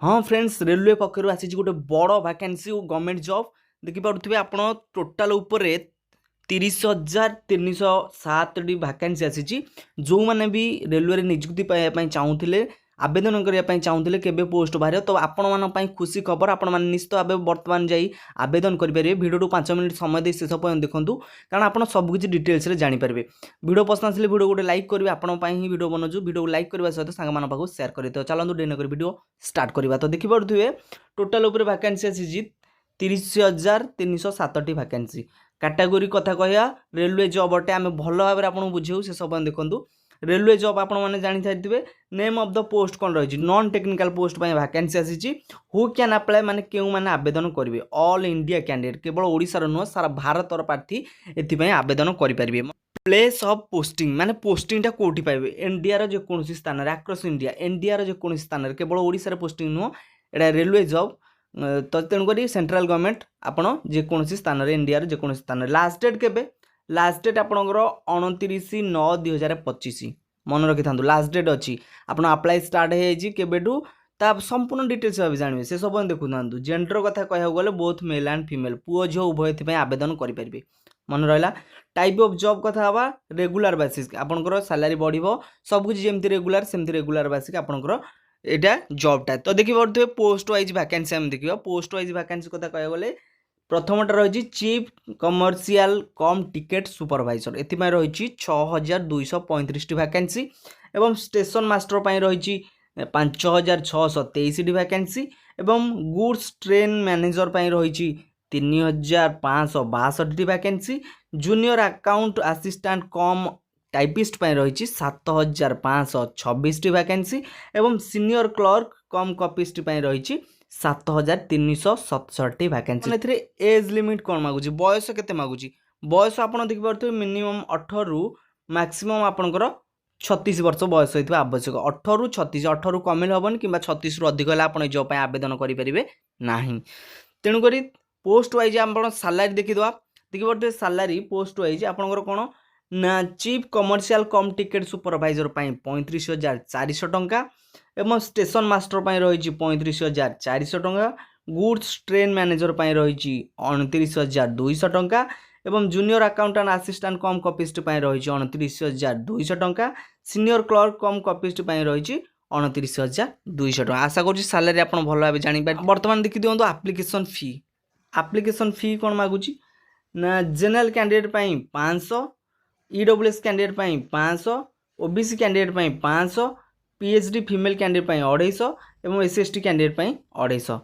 हाँ friends, railway पक्षर आसी गोटे बड़ वैकेंसी गवर्नमेंट जॉब देखिपे आप टोटाल उपर 30,307 वैकेंसी आसी जो मैंने भी रेलवे नियुक्ति पाइबा चाहूले आवेदन करने चाहूले केबे पोस्ट बाहर तो आपण खुशी खबर आपण मैंने निश्चित भाव बर्तमान जाई आवेदन करेंगे। भिडियो 5 मिनट समय दे शेष पर्यटन देखूँ कारण आप सबकि डिटेल्स जानीपारे। भिडियो पसंद आसे भिडियो गोटे लाइक करेंगे आपण ही भिडियो बनाऊँ भिडियो लाइक करने सहित सांग पाखु सेयार करें। तो चलते डेन कर भिडियो स्टार्ट करवा। तो देखिपे टोटाल उपर वैकेंसी आसी 30,307 वैकेंसी कैटेगोरी कथा कहया रेलवे जॉब अटे आम भल भाव में आपको बुझेऊ से सब देखूँ। रेलवे जॉब आपण मैंने जानी सारी नेम ऑफ द पोस्ट कौन रही नॉन टेक्निकल पोस्ट वैकेंसी आसी हु कैन अप्लाई माने क्यों मैंने आवेदन करेंगे ऑल इंडिया कैंडिडेट केवल ओडिशार नुह सारा भारतर प्रार्थी एथि आवेदन करेंगे। प्लेस ऑफ पोस्टिंग माने पोस्टिंगटा कोठी पाइबे इंडिया जेकोसी स्थान आक्रॉस इंडिया जेकोसी स्थान केवल ओडिशार पोस्टिंग नुह एटा रेलवे जॉब तो तेणुक सेंट्रल गवर्नमेंट आपड़ जेकोसी स्थान इंडिया जेकोसी स्थान। लास्ट डेट केबे लास्ट डेट आपणकर 29/9/2025 मन रखी था लास्ट डेट अच्छी आप अप्लाई स्टार्ट हो संपूर्ण डिटेल्स भाव जानवे से सब देखु था। जेंडर कथा कह गले बोथ मेल एंड फीमेल पुओ झील उभय आवेदन करेंगे। मन रहा टाइप ऑफ जॉब कथा हवा रेगुलर बेसिस आपंकर सैलरी बढ़ो सबकि जमी रेगुलर बेसिक आपंकर यहाँ जॉबटा। तो देखिए पोस्ट वाइज वैकेंसी आम देखा पोस्ट वाइज वैकेंसी कथा कह गले प्रथमटा रही chief commercial cum ticket supervisor एपाई रही 6,235 वैकेंसी एवं स्टेशन मास्टर पर रही 5,623 वैकेंसी एवं गुड्स ट्रेन मैनेजर पर रही 3,562 वैकेंसी जूनियर अकाउंट असिस्टेंट कम टाइपिस्ट पर रही 7,526 वैकेंसी एवं सीनियर क्लर्क कम कॉपिस्ट पर रही 7,367 वैकेंसी। एज लिमिट कौन मागुची बयस केते मागुची बयस आप देखिए मिनिमम 18 रु मैक्सिमम आपंकर 36 वर्ष बयस होता आवश्यक 18 रु 36 18 कमिल हेनी कि 36 रु अधिक आप जॉब आवेदन करेंगे ना। तेणुक पोस्ट वाइज आप सालारी देखीदे देखिए सालारी पोस्ट वाइज आपंकर कौन ना chief commercial cum ticket supervisor 35,400 टंका एवं स्टेशन मास्टर पर रही 35,400 टंका गुड्स ट्रेन मैनेजर पर रही 29,200 टंका एवं जूनियर अकाउंटेंट असिस्टेंट कम कॉपिस्ट पर रही 29,200 टंका सीनियर क्लर्क कम कॉपिस्ट पर रही 29,200 टंका। आशा करुँच सालारी आप भल भाव जापर। बर्तमान देखी दिखाँ आप्लिकेशन फी कौन मागुची ना general candidate 500 EWS candidate 500 OBC candidate 500 PhD female candidate 250 एवं SST कैंडिडेट 250।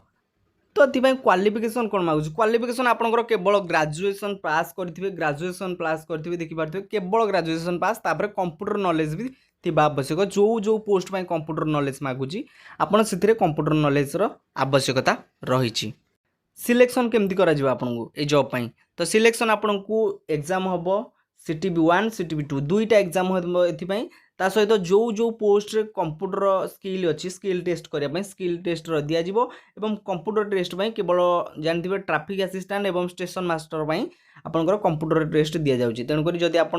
तो ये क्वालिफिकेशन कौन मागुची क्वालिफिकेशन आपंकर केवल ग्रेजुएशन पास करेंगे ग्रेजुएशन पास करेंगे देखिपे केवल ग्रेजुएशन पास तापर कंप्यूटर नॉलेज भी थिबा आवश्यक जो पोस्ट पर कंप्यूटर नॉलेज मागुची आपन से कंप्यूटर नॉलेज आवश्यकता रही। सिलेक्शन केमती करा आपको ये जॉब पाई तो सिलेक्शन आपन को एग्जाम हम CTB 1 CTB 2 दुईटा एग्जाम हो एपाई सहित जो पोस्ट रे कंप्यूटर स्किल अच्छी स्किल टेस्ट करने स्किल टेस्ट दिज्व एवं कंप्यूटर टेस्ट केवल जानते ट्रैफिक असिस्टेंट एवं स्टेशन मास्टर आपंकर कंप्यूटर टेस्ट दि जाऊँगी। तेणुक जदि आप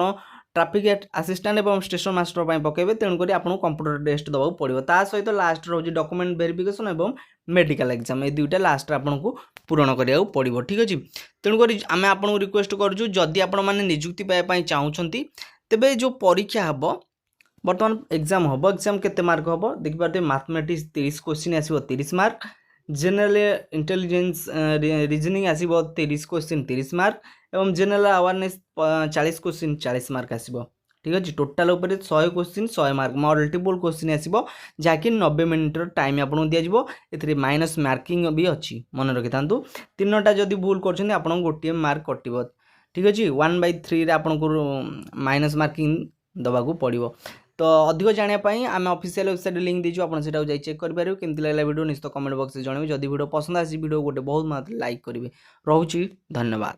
ट्रैफिक असिस्टेंट एवं स्टेशन मास्टर पकेबे तेणुक आपको कंप्यूटर टेस्ट देवा पड़ो ता सहित लास्ट रोज डॉक्यूमेंट वेरिफिकेशन एवं मेडिकल एग्जाम ये दुईटा लास्ट आपको पूरण करा पड़ो। ठीक अच्छे तेणुक आम आपको रिक्वेस्ट करूँ जदि आपण मैंने नियुक्ति पाइबा चाहूँगी तेबे जो परीक्षा हम बर्तमान एग्जाम हम एग्जाम केते मार्क हम देखिए मैथमेटिक्स 30 क्वेश्चन आसो 30 मार्क जनरल इंटेलिजेंस रीजनिंग आसो 30 क्वेश्चन 30 मार्क एवं जनरल अवेयरनेस 40 क्वेश्चन 40 मार्क आसो। ठीक अच्छे टोटाल उपर 100 क्वेश्चन 100 मार्क मल्टीपल क्वेश्चन आसो जहाँकि 90 मिनिट टाइम आपको दिज्व ए माइनस मार्किंग भी अच्छी मन रखी था 3टा जदि भूल कर गोटे मार्क कटो। ठीक अच्छे 1/3 आपको माइनस मार्किंग दवाक पड़ो। तो अधिक जानापी आम ऑफिशियल वेबसाइट लिंक दीजिए आपको चेक करेंगे केमती लगे वीडियो निश्चित कमेंट बॉक्स में जनइबे। जदि वीडियो पसंद आसी वीडियो गोटे बहुत मात्रा लाइक करेंगे। रोची धन्यवाद।